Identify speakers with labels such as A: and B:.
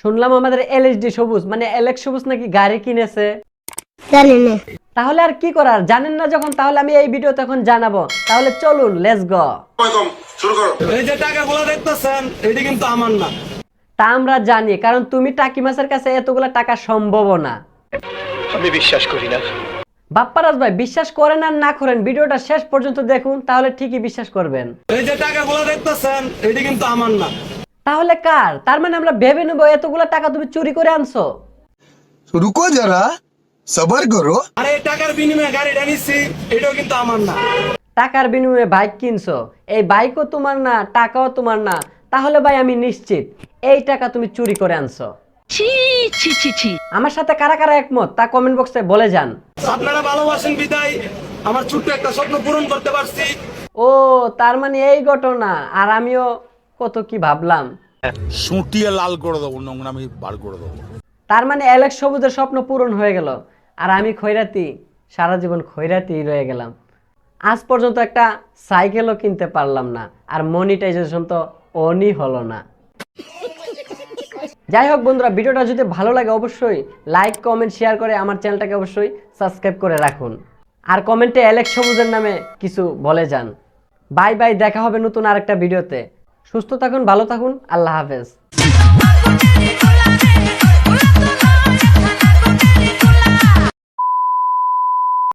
A: শুনলাম আমাদের এলএসডি সবুজ মানে এলেক্স সবুজ নাকি গাড়ি কিনেছে।
B: জানি না।
A: তাহলে আর কি করার, জানেন না যখন, তাহলে আমি এই ভিডিওতে এখন জানাবো। তাহলে চলুন, লেটস গো।
C: এই যে টাকাগুলো দেখতেছেন এটি কিন্তু আমার না।
A: তা আমরা জানি, কারণ তুমি টাকি মাছের কাছে এতগুলা টাকা সম্ভব না।
D: আমি বিশ্বাস করি না।
A: বাপ্পারাজ ভাই, বিশ্বাস করেন আর না করেন, ভিডিওটা শেষ পর্যন্ত দেখুন, তাহলে ঠিকই বিশ্বাস করবেন।
C: এই যে টাকাগুলো দেখতেছেন এটি কিন্তু আমার না।
A: তাহলে কার? তার মানে আমরা ভেবে নেবো এতগুলা টাকা তুমি চুরি করে আনছো।
E: रुको जरा सबर करो।
C: আর এই টাকার বিনিময়ে গাড়িটা নিচ্ছি, এটাও কিন্তু আমার না।
A: টাকার বিনিময়ে বাইক কিনছো, এই বাইকও তোমার না, টাকাও তোমার না। তাহলে ভাই আমি নিশ্চিত এই টাকা তুমি চুরি করে আনছো।
B: ছি ছি ছি ছি।
A: আমার সাথে কারা কারা একমত তা কমেন্ট বক্সে বলে যান।
C: আপনারা ভালোবাসেন বিদায় আমার ছোট্ট একটা স্বপ্ন পূরণ করতে পারছি।
A: ও, তার মানে এই ঘটনা। আর আমিও কত কি ভাবলাম।
F: সুটিয়ে লাল করে দেবো, নোংরামি বার করে দেবো।
A: তার মানে অ্যালেক্স সবুজের স্বপ্ন পূরণ হয়ে গেল, আর আমি খয়রাতি, সারা জীবন খয়রাতি রয়ে গেলাম। আজ পর্যন্ত একটা সাইকেলও কিনতে পারলাম না, আর মনিটাইজেশন তো অনই হলো না। যাই হোক বন্ধুরা, ভিডিওটা যদি ভালো লাগে অবশ্যই লাইক কমেন্ট শেয়ার করে আমার চ্যানেলটাকে অবশ্যই সাবস্ক্রাইব করে রাখুন। আর কমেন্টে অ্যালেক্স সবুজের নামে কিছু বলে যান। বাই বাই, দেখা হবে নতুন আরেকটা ভিডিওতে। সুস্থ থাকুন, ভালো থাকুন, আল্লাহ হাফেজ।